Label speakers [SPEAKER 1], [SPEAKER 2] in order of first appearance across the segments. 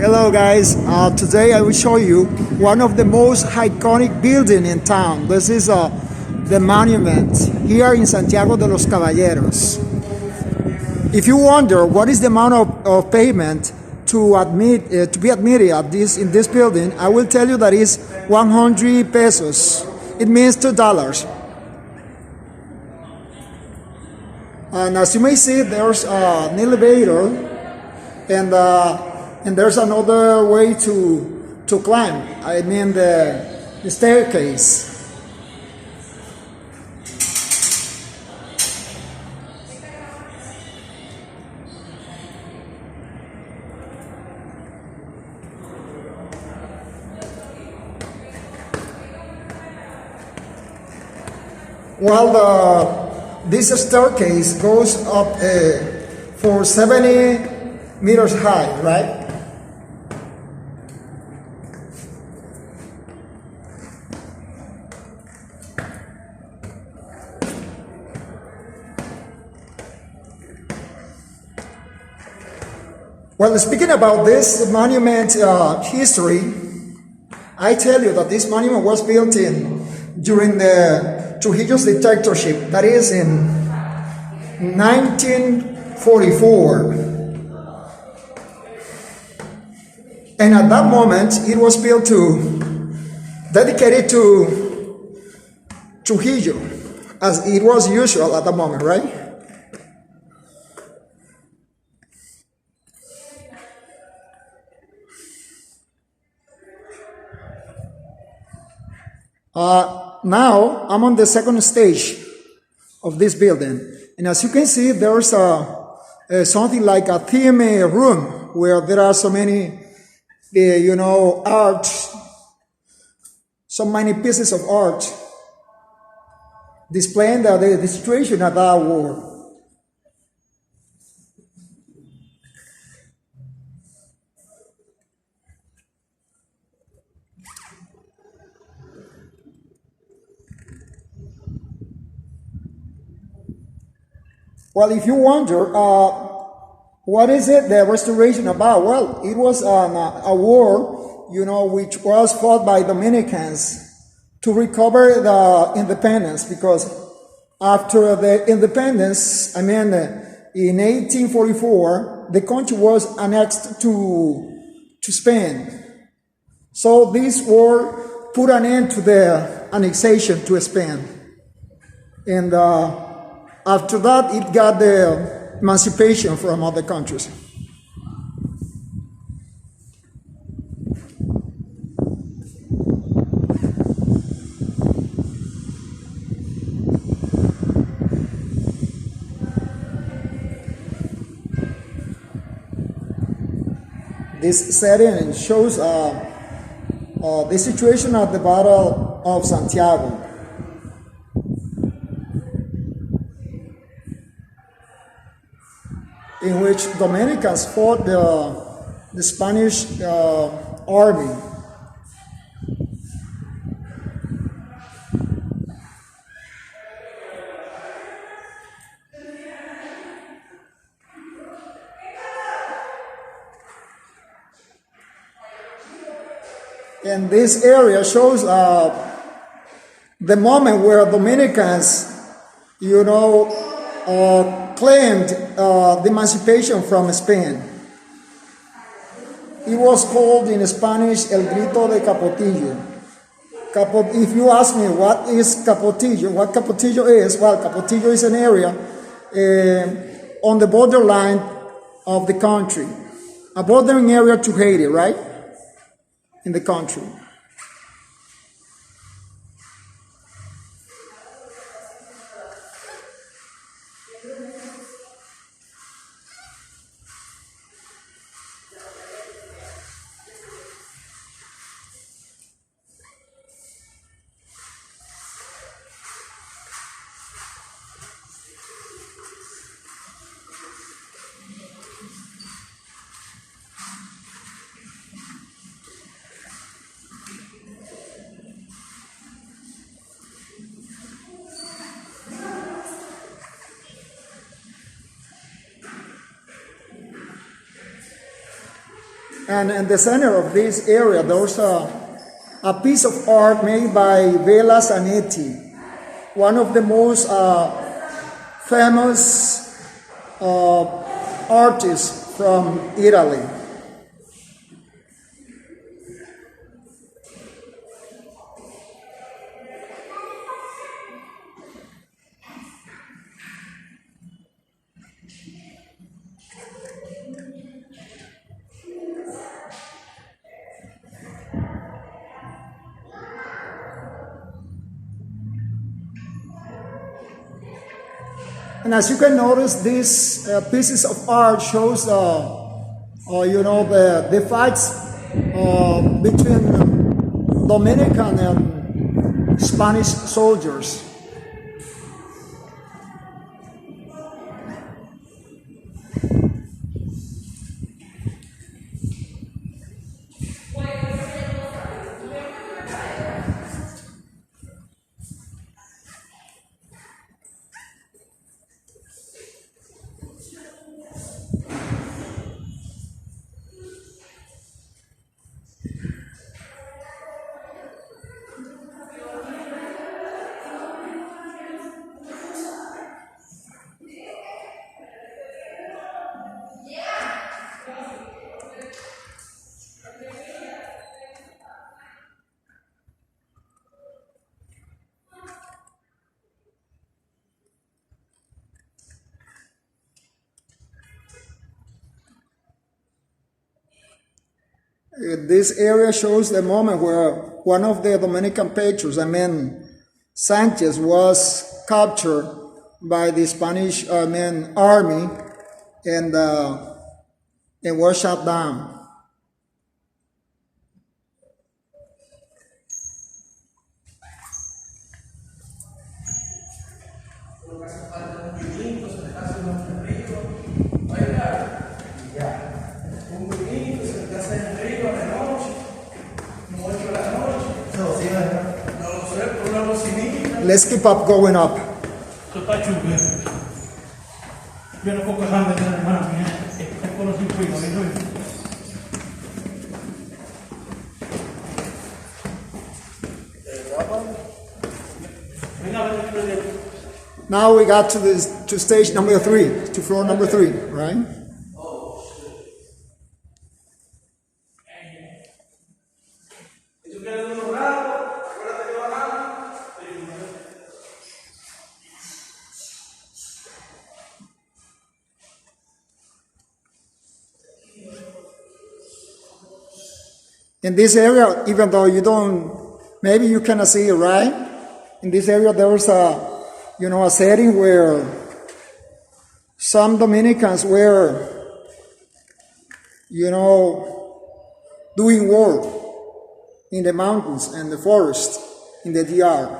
[SPEAKER 1] Hello guys, today I will show you one of the most iconic buildings in town. This is the monument here in Santiago de los Caballeros. If you wonder what is the amount of payment to be admitted in this building, I will tell you that it's 100 pesos. It means $2. And as you may see, there's an elevator and there's another way to climb. I mean the staircase. Well, this staircase goes up for 70 meters high, right? Well, speaking about this monument history, I tell you that this monument was built during the Trujillo's dictatorship, that is in 1944. And at that moment, it was built dedicated to Trujillo, as it was usual at that moment, right? Now, I'm on the second stage of this building. And as you can see, there's something like a theme room where there are so many, art, so many pieces of art displaying the situation at that war. Well, if you wonder, what is it, the restoration about? Well, it was a war, which was fought by Dominicans to recover the independence, because after the independence, in 1844, the country was annexed to Spain. So this war put an end to the annexation to Spain. And after that, it got the emancipation from other countries. This setting shows the situation at the Battle of Santiago. In which Dominicans fought the Spanish army. And this area shows the moment where Dominicans, claimed the emancipation from Spain. It was called in Spanish El Grito de Capotillo. If you ask me what is Capotillo, what Capotillo is, well, Capotillo is an area on the borderline of the country, a bordering area to Haiti, right, in the country. And in the center of this area, there's a piece of art made by Vela Zanetti, one of the most famous artists from Italy. And as you can notice, these pieces of art shows, the fights between Dominican and Spanish soldiers. This area shows the moment where one of the Dominican patriots, Sanchez, was captured by the Spanish army and was shot down. Let's keep up going up. Now we got to stage number 3, to floor number 3, right? In this area, even though maybe you cannot see it right, in this area there's a setting where some Dominicans were, doing work in the mountains and the forest in the DR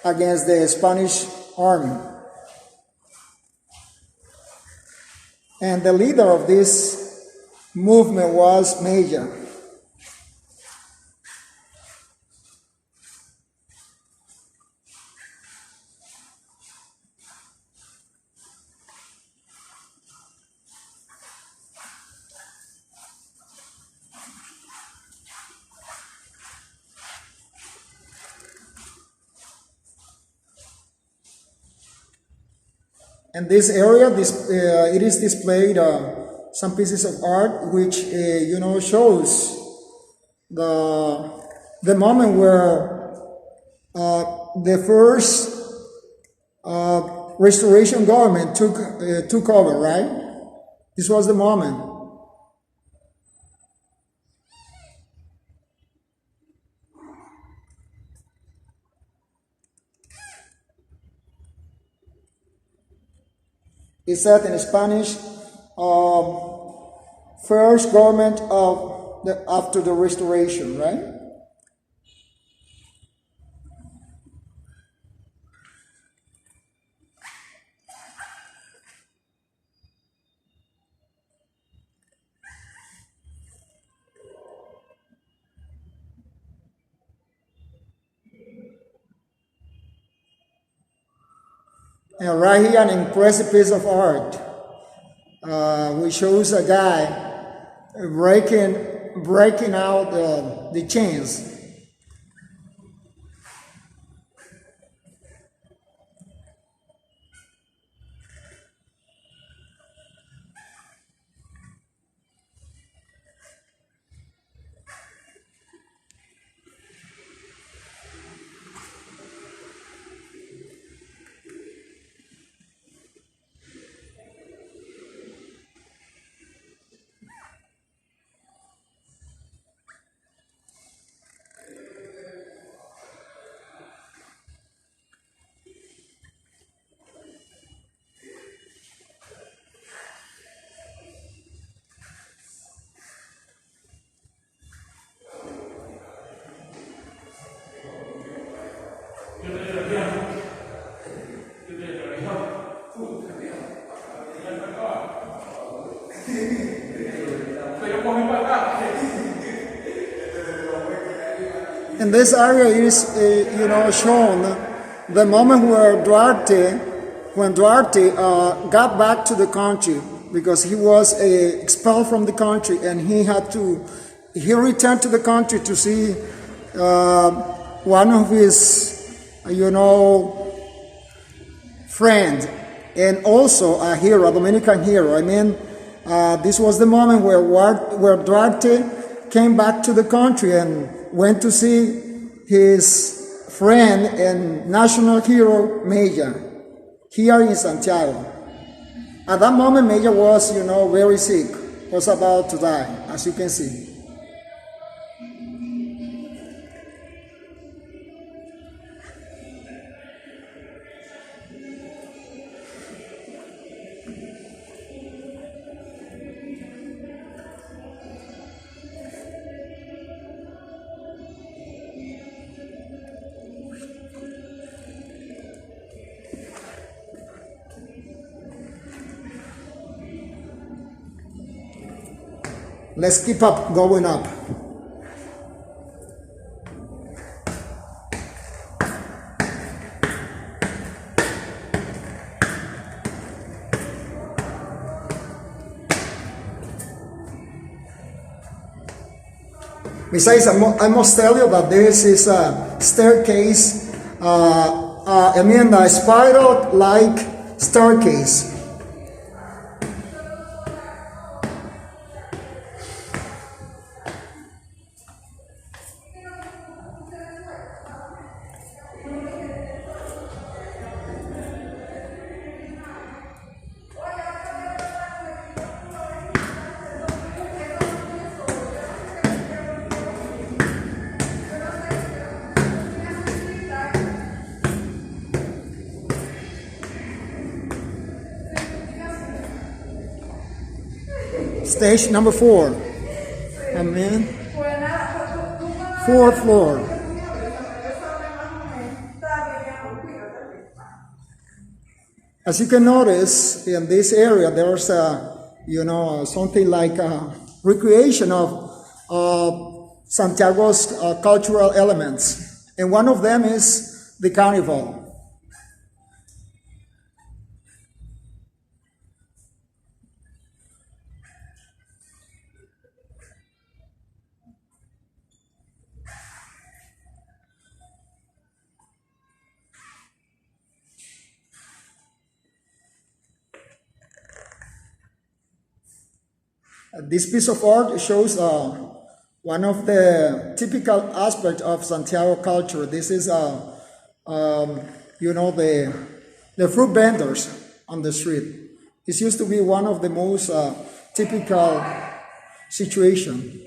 [SPEAKER 1] against the Spanish army. And the leader of this movement was Major. In this area, it is displayed some pieces of art which shows the moment where the first Restoration government took over. Right, this was the moment. It said in Spanish, first government after the Restoration, right? And right here, an impressive piece of art, which shows a guy breaking out the chains. And this area is, shown the moment when Duarte got back to the country, because he was expelled from the country, and he returned to the country to see one of his, friend, and also a hero, a Dominican hero. I mean, this was the moment where Duarte came back to the country and went to see his friend and national hero, Mella, here in Santiago. At that moment, Mella was, very sick, was about to die, as you can see. Let's keep up going up. Besides, I must tell you that this is a staircase, a spiral-like staircase. Stage number 4. Amen. 4th floor. As you can notice, in this area, there's something like a recreation of Santiago's cultural elements. And one of them is the carnival. This piece of art shows one of the typical aspects of Santiago culture. This is, the fruit vendors on the street. This used to be one of the most typical situations.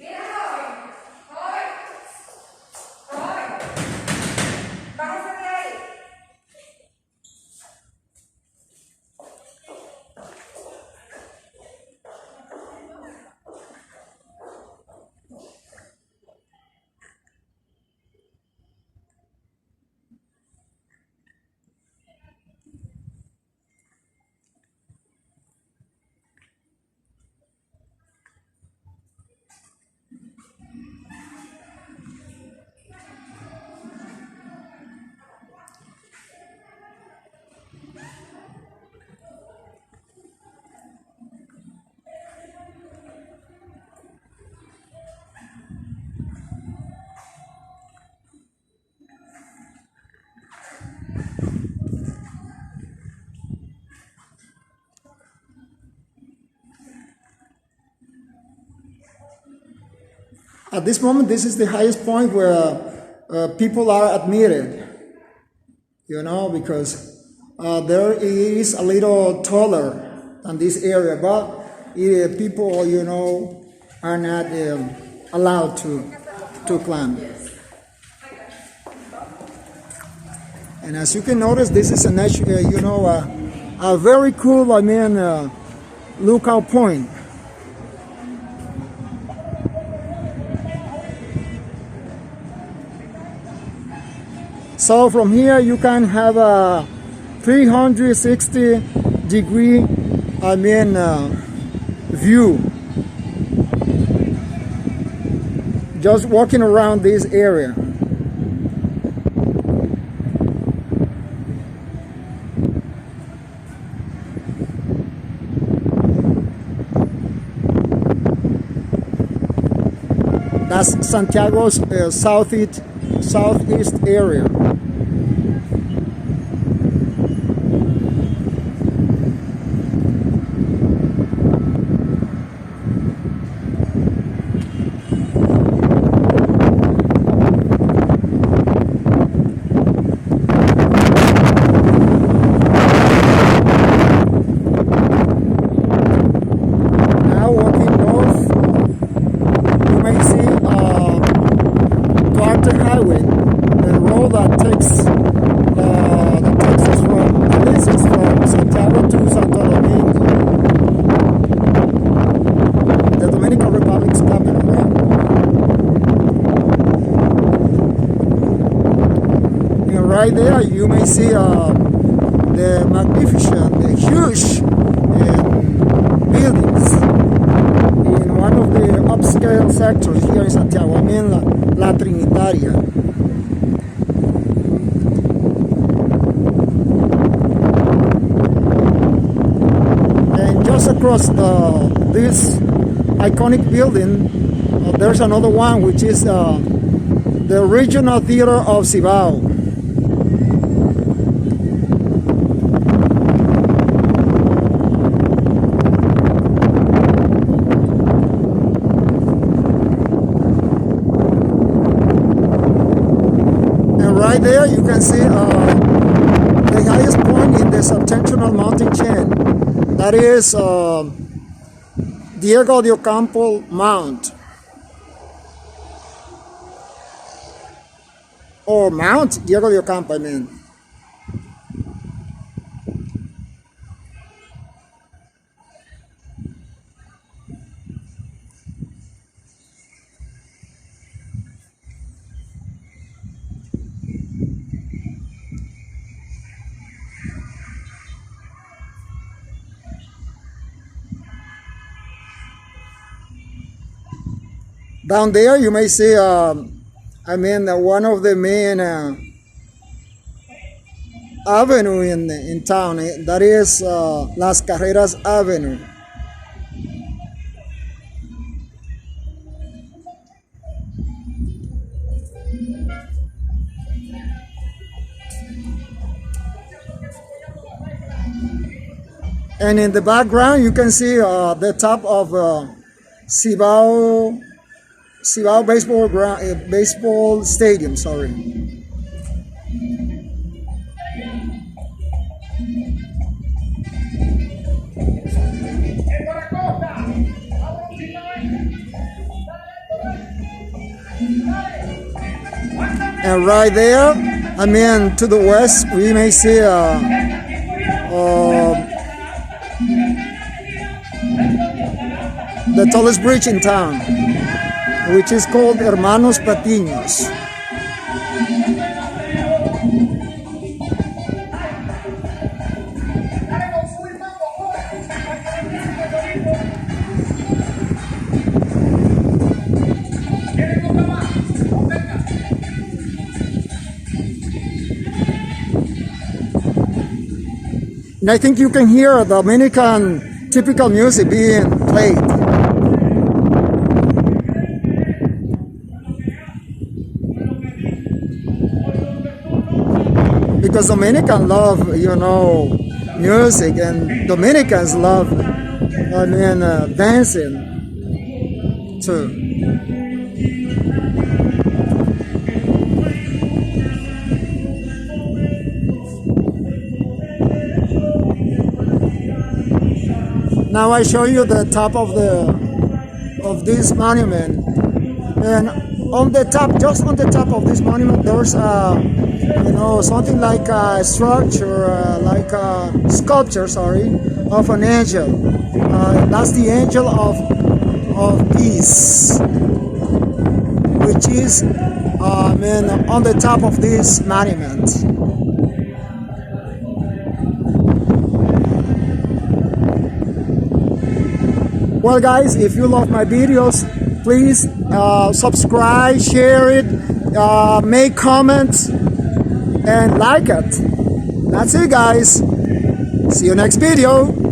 [SPEAKER 1] At this moment, this is the highest point where people are admitted, you know, because there is a little taller than this area, but people, you know, are not allowed to climb. And as you can notice, this is a you know, a very cool, I mean, lookout point. So from here you can have a 360-degree, I mean, view. Just walking around this area. That's Santiago's southeast area. Dominican Republic's capital, right? And right there you may see the magnificent, the huge buildings in one of the upscale sectors here in Santiago, I mean La Trinitaria. And just across this iconic building, there's another one, which is the Regional Theater of Cibao. And right there you can see the highest point in the Septentrional mountain chain. That is Diego de Ocampo Mount, or Mount Diego de Ocampo, I mean. Down there you may see, I mean, one of the main avenue in town. That is Las Carreras Avenue. And in the background you can see the top of Cibao baseball stadium, sorry. And right there, I mean, to the west, we may see the tallest bridge in town, which is called Hermanos Patiños. And I think you can hear Dominican typical music being played. Because Dominicans love, you know, music, and Dominicans love, I mean, dancing too. Now I show you the top of this monument, and on the top, just on the top of this monument, there's something like a structure, like a sculpture, sorry, of an angel. That's the angel of peace, which is on the top of this monument. Well guys, if you love my videos, please subscribe, share it, make comments, and like it. That's it guys. See you next video.